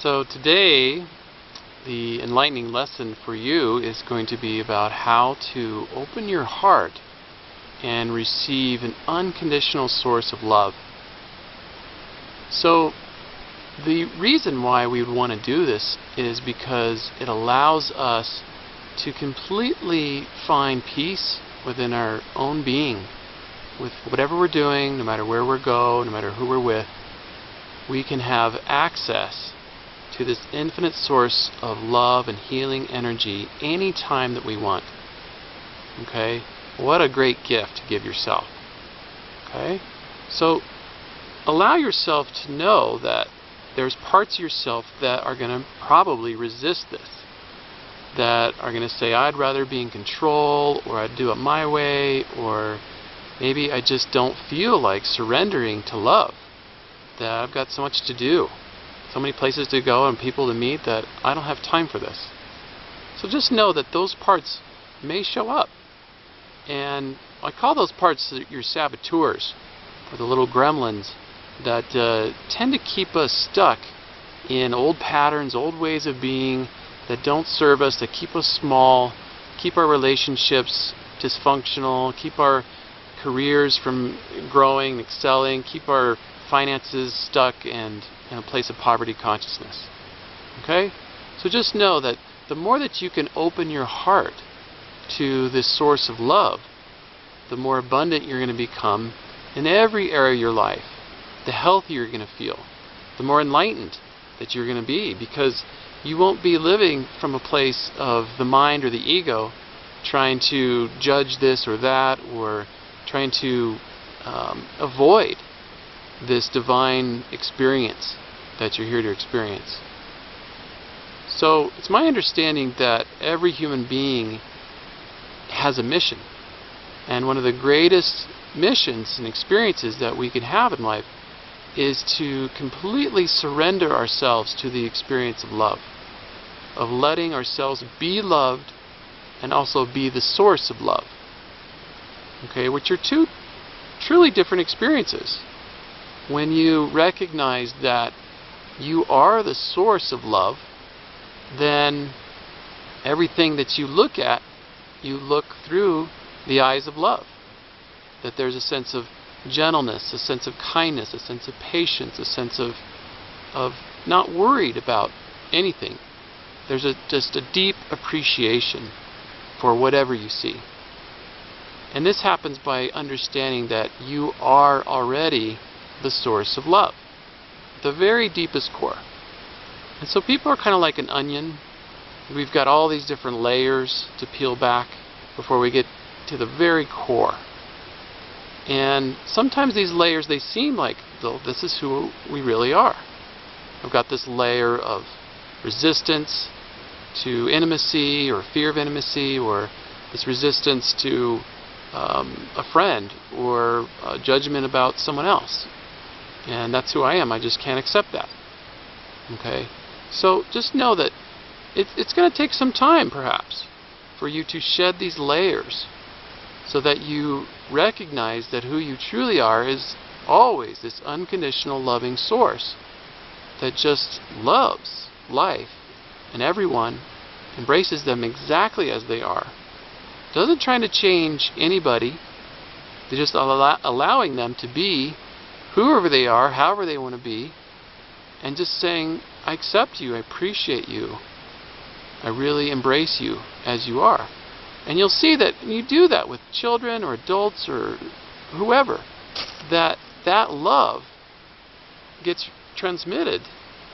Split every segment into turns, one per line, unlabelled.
So today, the enlightening lesson for you is going to be about how to open your heart and receive an unconditional source of love. So the reason why we would want to do this is because it allows us to completely find peace within our own being. With whatever we're doing, no matter where we go, no matter who we're with, we can have access to this infinite source of love and healing energy anytime that we want. Okay? What a great gift to give yourself. Okay? So allow yourself to know that there's parts of yourself that are going to probably resist this. That are going to say, I'd rather be in control, or I'd do it my way, or maybe I just don't feel like surrendering to love. That I've got so much to do, so many places to go and people to meet, that I don't have time for this. So just know that those parts may show up. And I call those parts your saboteurs, or the little gremlins that tend to keep us stuck in old patterns, old ways of being that don't serve us, that keep us small, keep our relationships dysfunctional, keep our careers from growing, excelling, keep our finances stuck and in a place of poverty consciousness. Okay? So just know that the more that you can open your heart to this source of love, the more abundant you're going to become in every area of your life, the healthier you're going to feel, the more enlightened that you're going to be, because you won't be living from a place of the mind or the ego trying to judge this or that, or trying to avoid this divine experience that you're here to experience. So it's my understanding that every human being has a mission. And one of the greatest missions and experiences that we can have in life is to completely surrender ourselves to the experience of love, of letting ourselves be loved and also be the source of love. Okay, which are two truly different experiences. When you recognize that you are the source of love, then everything that you look at, you look through the eyes of love. That there's a sense of gentleness, a sense of kindness, a sense of patience, a sense of not worried about anything. There's just a deep appreciation for whatever you see. And this happens by understanding that you are already the source of love, the very deepest core. And so people are kind of like an onion. We've got all these different layers to peel back before we get to the very core. And sometimes these layers, they seem like, though, this is who we really are. I've got this layer of resistance to intimacy, or fear of intimacy, or this resistance to a friend, or a judgment about someone else. And that's who I am. I just can't accept that. Okay? So just know that it's going to take some time, perhaps, for you to shed these layers so that you recognize that who you truly are is always this unconditional loving source that just loves life and everyone, embraces them exactly as they are. Doesn't try to change anybody. They're just allowing them to be whoever they are, however they want to be, and just saying, I accept you, I appreciate you, I really embrace you as you are. And you'll see that when you do that with children or adults or whoever, that love gets transmitted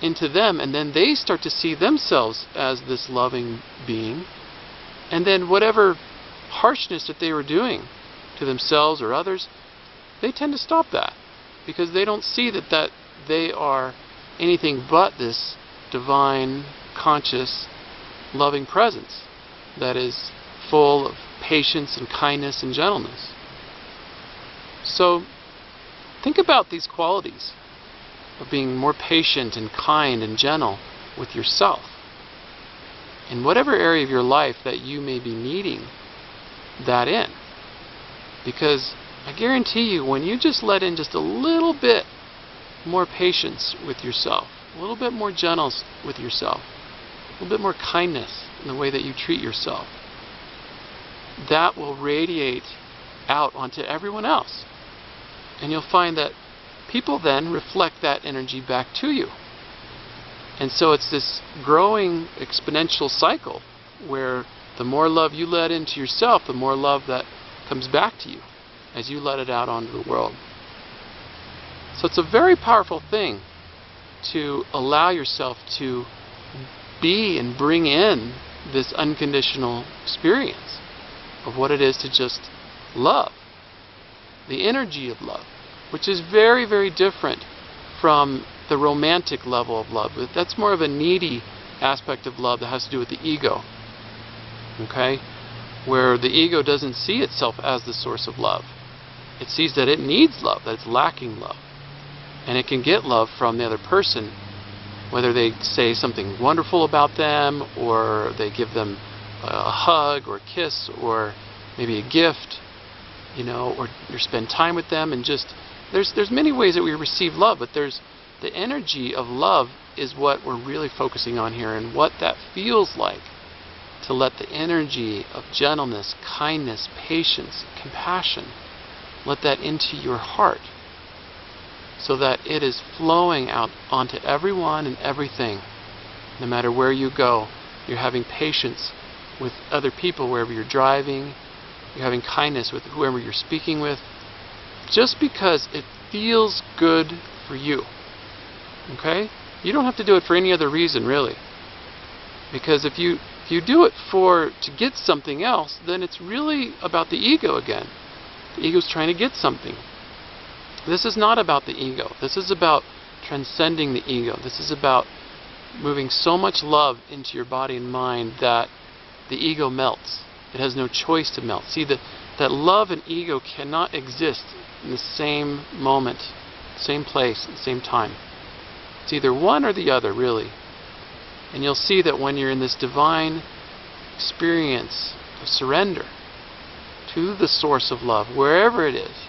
into them, and then they start to see themselves as this loving being, and then whatever harshness that they were doing to themselves or others, they tend to stop that, because they don't see that they are anything but this divine, conscious, loving presence that is full of patience and kindness and gentleness. So think about these qualities of being more patient and kind and gentle with yourself in whatever area of your life that you may be needing that in. Because I guarantee you, when you just let in just a little bit more patience with yourself, a little bit more gentle with yourself, a little bit more kindness in the way that you treat yourself, that will radiate out onto everyone else. And you'll find that people then reflect that energy back to you. And so it's this growing exponential cycle where the more love you let into yourself, the more love that comes back to you as you let it out onto the world. So it's a very powerful thing to allow yourself to be and bring in this unconditional experience of what it is to just love, the energy of love, which is very, very different from the romantic level of love. That's more of a needy aspect of love that has to do with the ego, okay? Where the ego doesn't see itself as the source of love. It sees that it needs love, that it's lacking love. And it can get love from the other person, whether they say something wonderful about them, or they give them a hug or a kiss, or maybe a gift, you know, or spend time with them, and just there's many ways that we receive love, but there's the energy of love is what we're really focusing on here, and what that feels like to let the energy of gentleness, kindness, patience, compassion, let that into your heart, so that it is flowing out onto everyone and everything. No matter where you go, you're having patience with other people wherever you're driving, you're having kindness with whoever you're speaking with, just because it feels good for you. Okay? You don't have to do it for any other reason, really. Because if you do it to get something else, then it's really about the ego again. The ego's trying to get something. This is not about the ego. This is about transcending the ego. This is about moving so much love into your body and mind that the ego melts. It has no choice to melt. See, that love and ego cannot exist in the same moment, same place, at the same time. It's either one or the other, really. And you'll see that when you're in this divine experience of surrender to the source of love, wherever it is,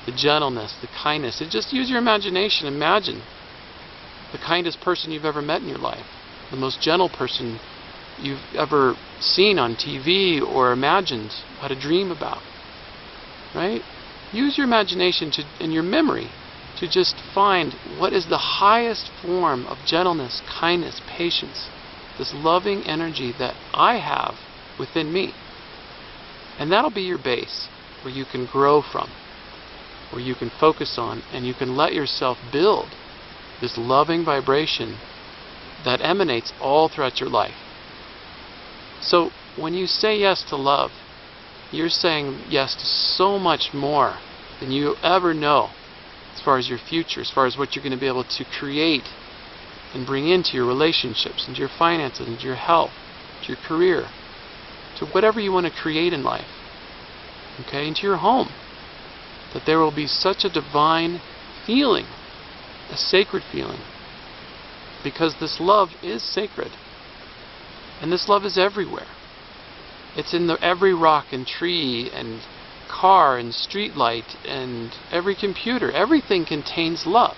the gentleness, the kindness, just use your imagination. Imagine the kindest person you've ever met in your life, the most gentle person you've ever seen on TV or imagined, had a dream about, right? Use your imagination and your memory to just find what is the highest form of gentleness, kindness, patience, this loving energy that I have within me. And that'll be your base where you can grow from, where you can focus on, and you can let yourself build this loving vibration that emanates all throughout your life. So when you say yes to love, you're saying yes to so much more than you ever know, as far as your future, as far as what you're going to be able to create and bring into your relationships, into your finances, into your health, to your career, to whatever you want to create in life, okay, into your home. That there will be such a divine feeling, a sacred feeling, because this love is sacred, and this love is everywhere. It's in every rock and tree and car and street light and every computer. Everything contains love.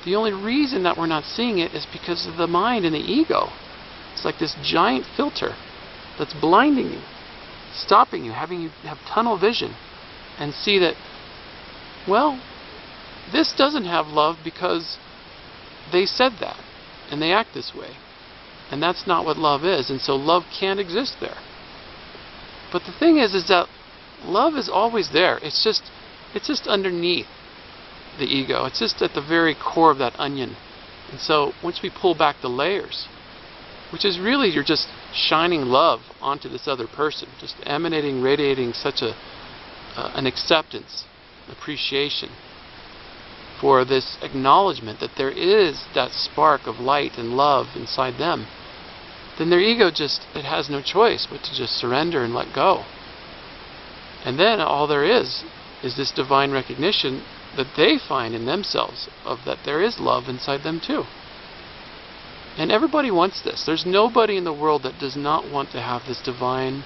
The only reason that we're not seeing it is because of the mind and the ego. It's like this giant filter that's blinding you, stopping you, having you have tunnel vision and see that, well, this doesn't have love because they said that and they act this way. And that's not what love is, and so love can't exist there. But the thing is that love is always there. It's just underneath the ego. It's just at the very core of that onion. And so once we pull back the layers, which is really you're just shining love onto this other person, just emanating, radiating such an acceptance, appreciation for this acknowledgement that there is that spark of light and love inside them, then their ego it has no choice but to just surrender and let go. And then all there is this divine recognition that they find in themselves of that there is love inside them too. And everybody wants this. There's nobody in the world that does not want to have this divine,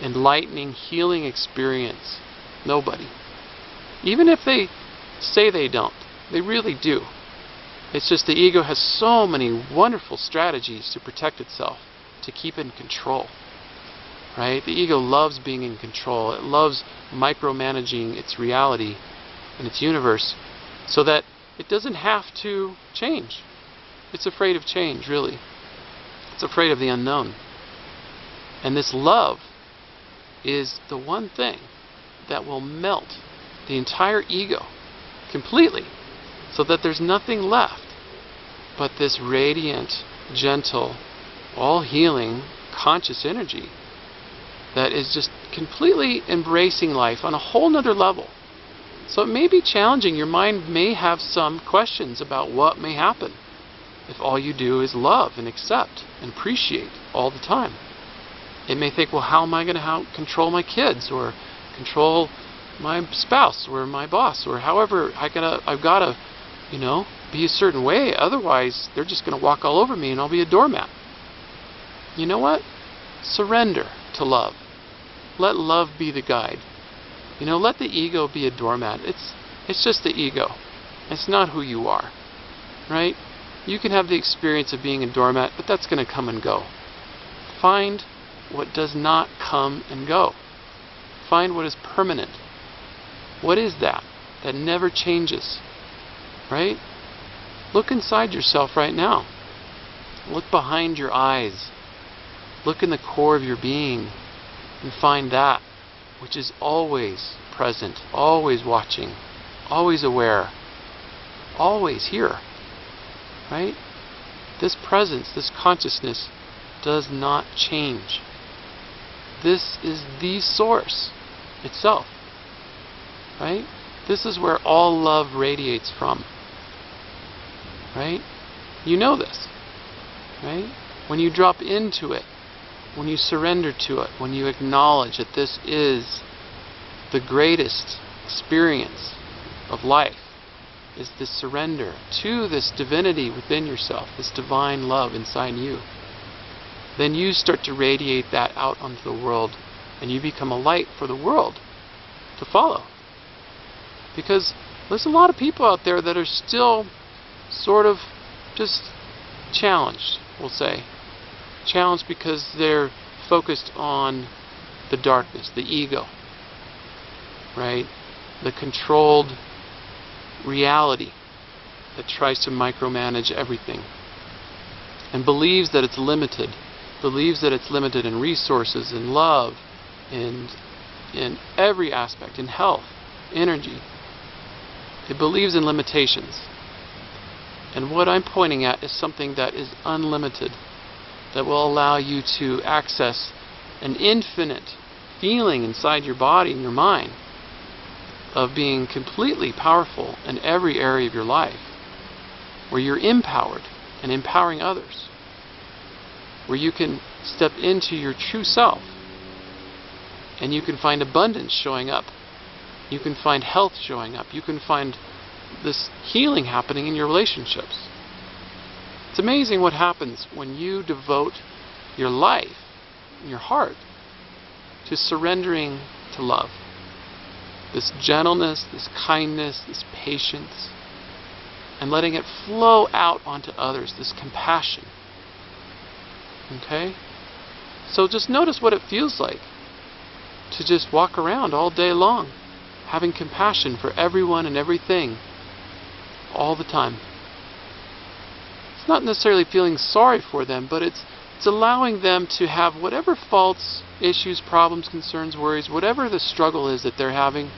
enlightening, healing experience. Nobody. Even if they say they don't, they really do. It's just the ego has so many wonderful strategies to protect itself, to keep in control. Right? The ego loves being in control. It loves micromanaging its reality and its universe so that it doesn't have to change. It's afraid of change, really. It's afraid of the unknown. And this love is the one thing that will melt the entire ego completely so that there's nothing left but this radiant, gentle, all-healing, conscious energy that is just completely embracing life on a whole nother level. So it may be challenging. Your mind may have some questions about what may happen if all you do is love and accept and appreciate all the time. It may think, well, how am I going to control my kids or control my spouse or my boss, or however I've got to, be a certain way. Otherwise, they're just going to walk all over me and I'll be a doormat. You know what? Surrender to love. Let love be the guide. Let the ego be a doormat. It's just the ego. It's not who you are. Right? You can have the experience of being a doormat, but that's going to come and go. Find what does not come and go. Find what is permanent. What is that never changes? Right? Look inside yourself right now. Look behind your eyes. Look in the core of your being and find that which is always present, always watching, always aware, always here. Right? This presence, this consciousness does not change. This is the source itself. Right? This is where all love radiates from. Right? You know this. Right? When you drop into it, when you surrender to it, when you acknowledge that this is the greatest experience of life, is this surrender to this divinity within yourself, this divine love inside you, then you start to radiate that out onto the world, and you become a light for the world to follow. Because there's a lot of people out there that are still sort of just challenged, we'll say. Challenged because they're focused on the darkness, the ego, right? The controlled reality that tries to micromanage everything and believes that it's limited, in resources, in love, in every aspect, in health, energy. It believes in limitations. And what I'm pointing at is something that is unlimited, that will allow you to access an infinite feeling inside your body and your mind of being completely powerful in every area of your life, where you're empowered and empowering others, where you can step into your true self and you can find abundance showing up. You can find health showing up. You can find this healing happening in your relationships. It's amazing what happens when you devote your life, your heart, to surrendering to love. This gentleness, this kindness, this patience, and letting it flow out onto others, this compassion. Okay? So just notice what it feels like to just walk around all day long, having compassion for everyone and everything, all the time. It's not necessarily feeling sorry for them, but it's allowing them to have whatever faults, issues, problems, concerns, worries, whatever the struggle is that they're having,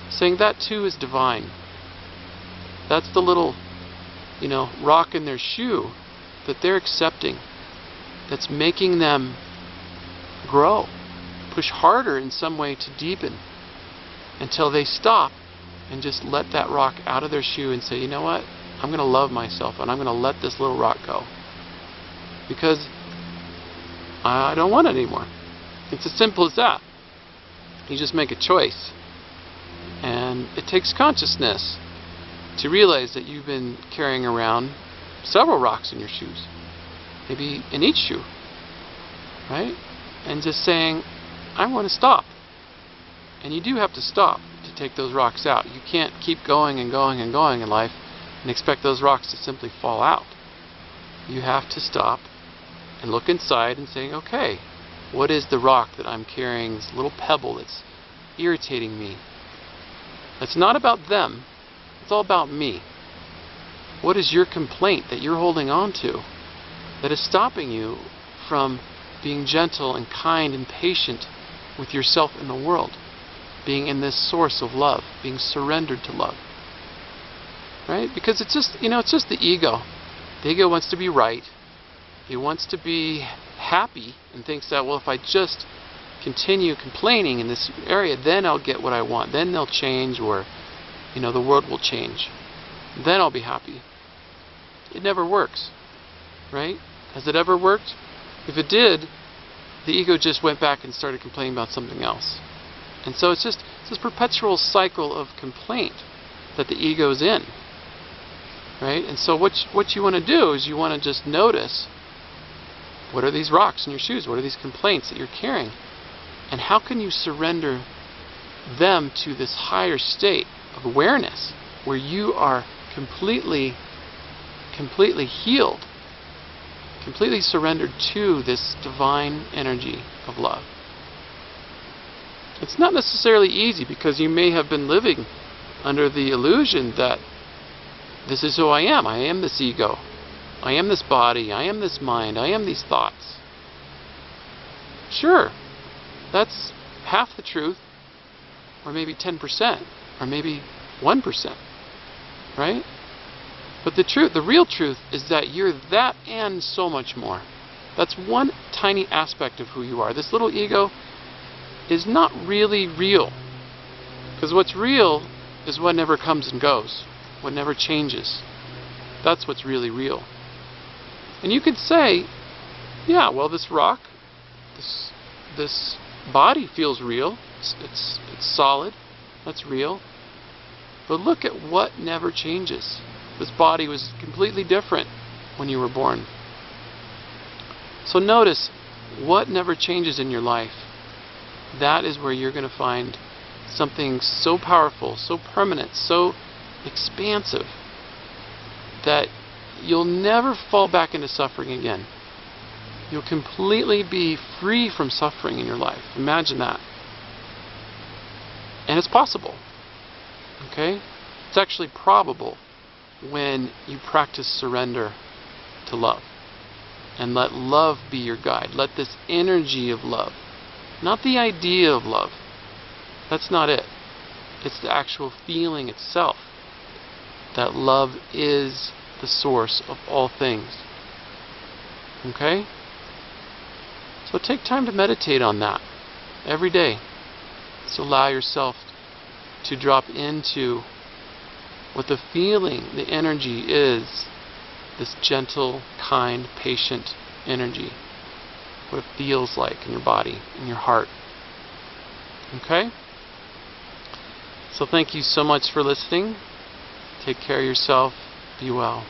saying that too is divine. That's the little, rock in their shoe that they're accepting, that's making them grow, push harder in some way to deepen, until they stop and just let that rock out of their shoe and say, you know what? I'm going to love myself and I'm going to let this little rock go. Because I don't want it anymore. It's as simple as that. You just make a choice. And it takes consciousness to realize that you've been carrying around several rocks in your shoes. Maybe in each shoe. Right? And just saying, I want to stop. And you do have to stop to take those rocks out. You can't keep going and going and going in life and expect those rocks to simply fall out. You have to stop and look inside and say, okay, what is the rock that I'm carrying, this little pebble that's irritating me? It's not about them, it's all about me. What is your complaint that you're holding on to that is stopping you from being gentle and kind and patient with yourself and the world? Being in this source of love, being surrendered to love. Right? Because it's just, it's just the ego. The ego wants to be right. It wants to be happy and thinks that, well, if I just continue complaining in this area, then I'll get what I want. Then they'll change, or, the world will change. Then I'll be happy. It never works. Right? Has it ever worked? If it did, the ego just went back and started complaining about something else. And so it's this perpetual cycle of complaint that the ego's in. Right? And so what you want to do is you want to just notice, what are these rocks in your shoes? What are these complaints that you're carrying? And how can you surrender them to this higher state of awareness where you are completely healed, completely surrendered to this divine energy of love? It's not necessarily easy, because you may have been living under the illusion that this is who I am. I am this ego. I am this body. I am this mind. I am these thoughts. Sure, that's half the truth, or maybe 10%, or maybe 1%, right? But the real truth is that you're that and so much more. That's one tiny aspect of who you are. This little ego is not really real. Because what's real is what never comes and goes, what never changes. That's what's really real. And you could say, yeah, well, this rock, this body feels real. It's solid. That's real. But look at what never changes. This body was completely different when you were born. So notice what never changes in your life. That is where you're going to find something so powerful, so permanent, so expansive, that you'll never fall back into suffering again. You'll completely be free from suffering in your life. Imagine that. And it's possible. Okay? It's actually probable when you practice surrender to love. And let love be your guide. Let this energy of love, not the idea of love. That's not it. It's the actual feeling itself. That love is the source of all things. Okay? So take time to meditate on that every day. Just allow yourself to drop into what the feeling, the energy is. This gentle, kind, patient energy. What it feels like in your body, in your heart. Okay? So thank you so much for listening. Take care of yourself. Be well.